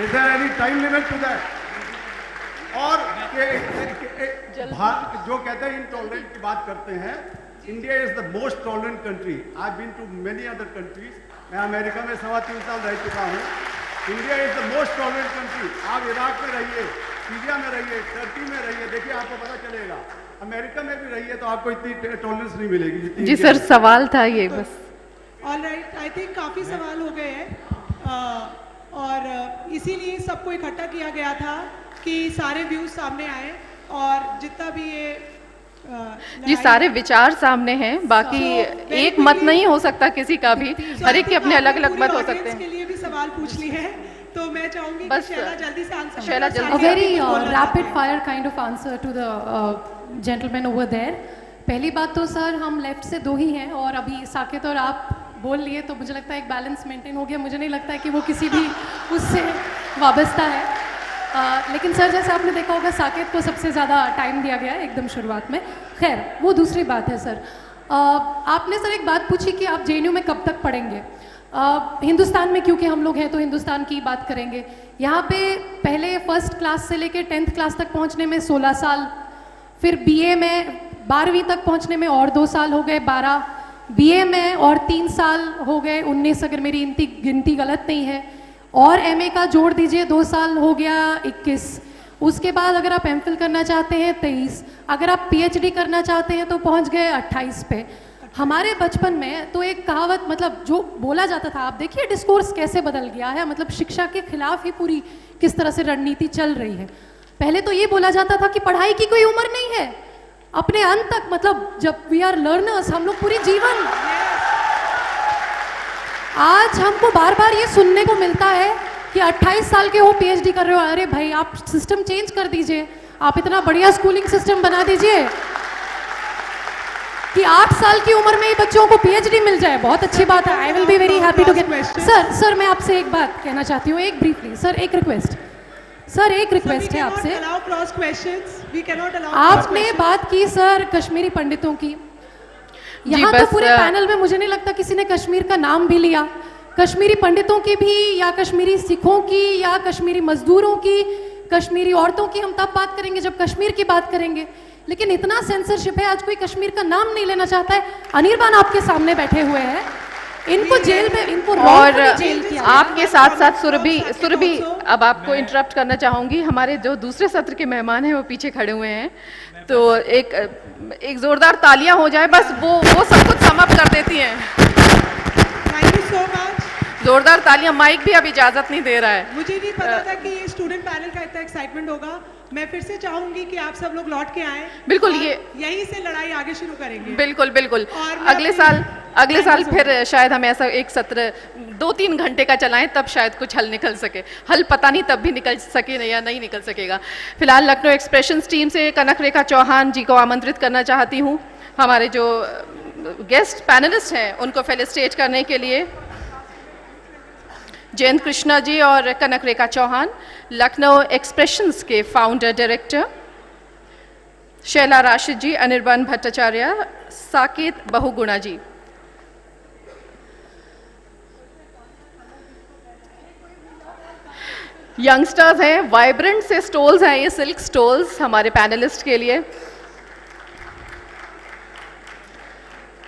Is there any time limit to that? और जो कहते हैं इनटॉलरेंट की बात करते हैं, India is the most tolerant country. I been to many other countries. मैं अमेरिका में 3.25 साल रह चुका हूँ। India is the most tolerant country. आप इराक में रहिए, सीरिया में रहिए, टर्की में रहिए, देखिए आपको पता चलेगा। अमेरिका में भी रहिए तो आपको इतनी टॉलरेंस नहीं मिलेगी जितनी। जी सर, सवाल था ये बस। ऑलराइट, आई थिंक काफ़ी सवाल हो गए हैं और इसीलिए सबको इकट्ठा किया गया था कि सारे व्यूज सामने आए और जितना भी ये जी सारे विचार सामने हैं। बाकी एक मत नहीं हो सकता किसी का भी, हर एक के अपने अलग अलग मत हो सकते हैं। के लिए भी सवाल पूछ लिए हैं तो मैं चाहूंगी कि बस शैला जल्दी से आंसर। शैला जल्दी A very rapid fire kind of answer to the gentleman over there. पहली बात तो सर हम लेफ्ट से 2 ही हैं और अभी साकेत और आप बोल लिए तो मुझे लगता है एक बैलेंस मेंटेन हो गया। मुझे नहीं लगता है कि वो किसी भी उससे वाबस्ता है। लेकिन सर जैसे आपने देखा होगा साकेत को सबसे ज़्यादा टाइम दिया गया है एकदम शुरुआत में। खैर वो दूसरी बात है सर। आपने सर एक बात पूछी कि आप जेएनयू में कब तक पढ़ेंगे। हिंदुस्तान में क्योंकि हम लोग हैं तो हिंदुस्तान की बात करेंगे। यहाँ पे पहले फर्स्ट क्लास से लेके 10th क्लास तक पहुँचने में 16 साल, फिर बीए में 12वीं तक पहुँचने में और 2 साल हो गए 12, बीए में और 3 साल हो गए 19 अगर मेरी गिनती गलत नहीं है, और एमए का जोड़ दीजिए 2 साल हो गया 21। उसके बाद अगर आप एमफिल करना चाहते हैं 23, अगर आप पीएचडी करना चाहते हैं तो पहुंच गए 28 पे। हमारे बचपन में तो एक कहावत मतलब जो बोला जाता था, आप देखिए डिस्कोर्स कैसे बदल गया है, मतलब शिक्षा के खिलाफ ही पूरी किस तरह से रणनीति चल रही है। पहले तो ये बोला जाता था कि पढ़ाई की कोई उम्र नहीं है, अपने अंत तक, मतलब जब वी आर लर्नर्स हम लोग पूरी जीवन। आज हमको बार बार ये सुनने को मिलता है कि 28 साल के हो पीएचडी कर रहे हो। अरे भाई आप सिस्टम चेंज कर दीजिए, आप इतना बढ़िया स्कूलिंग सिस्टम बना दीजिए कि 8 साल की उम्र में ही बच्चों को पीएचडी मिल जाए। बहुत अच्छी बात है, I will be very happy to get. Sir मैं आपसे एक बात कहना चाहती हूँ, एक ब्रीफली सर, एक रिक्वेस्ट है आपसे। आपने बात की सर कश्मीरी पंडितों की, यहाँ तो पूरे पैनल में मुझे नहीं लगता किसी ने कश्मीर का नाम भी लिया। कश्मीरी पंडितों की भी, या कश्मीरी सिखों की, या कश्मीरी मजदूरों की, कश्मीरी औरतों की हम तब बात करेंगे जब कश्मीर की बात करेंगे। लेकिन इतना सेंसरशिप है, आज कोई कश्मीर का नाम नहीं लेना चाहता है। अनिर्बान आपके सामने बैठे हुए हैं, इनको जेल में, इनको और जेल किया। आपके साथ साथ सुरभि अब आपको इंटरप्ट करना चाहूंगी। हमारे जो दूसरे सत्र के मेहमान हैं वो पीछे खड़े हुए हैं, तो एक जोरदार तालियां हो जाए बस, वो सब कुछ सम अप कर देती हैं। Thank you so much. जोरदार तालियां, माइक भी अब इजाजत नहीं दे रहा है। मुझे नहीं पता था कि ये स्टूडेंट पैनल का इतना एक्साइटमेंट होगा। मैं फिर से चाहूंगी कि आप सब लोग लौट के आएं। बिल्कुल, यहीं से लड़ाई आगे शुरू करेंगे। बिल्कुल। अगले साल फिर शायद हम ऐसा एक सत्र 2-3 घंटे का चलाएं, तब शायद कुछ हल निकल सके। हल पता नहीं तब भी निकल सके या नहीं निकल सकेगा। फिलहाल लखनऊ एक्सप्रेशंस टीम से कनक रेखा चौहान जी को आमंत्रित करना चाहती हूँ। हमारे जो गेस्ट पैनलिस्ट हैं उनको फेलिसिटेट करने के लिए जयंत कृष्णा जी और कनक रेखा चौहान, लखनऊ एक्सप्रेशंस के फाउंडर डायरेक्टर, शैला राशिद जी, अनिर्बान भट्टाचार्य, साकेत बहुगुणा जी। यंगस्टर्स हैं, वाइब्रेंट से स्टॉल्स हैं, ये सिल्क स्टॉल्स हमारे पैनलिस्ट के लिए।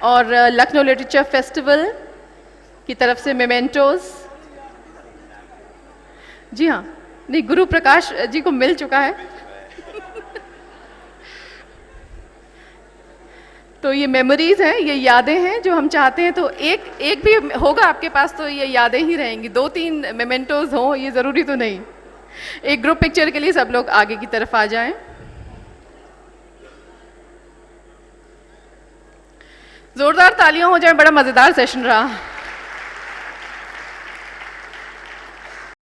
और लखनऊ लिटरेचर फेस्टिवल की तरफ से मेमेंटोज। जी हाँ, नहीं, गुरु प्रकाश जी को मिल चुका है। तो ये मेमोरीज हैं, ये यादें हैं जो हम चाहते हैं। तो एक भी होगा आपके पास तो ये यादें ही रहेंगी। 2-3 मेमेंटोज हों ये ज़रूरी तो नहीं। एक ग्रुप पिक्चर के लिए सब लोग आगे की तरफ आ जाएं। जोरदार तालियां हो जाएं, बड़ा मज़ेदार सेशन रहा।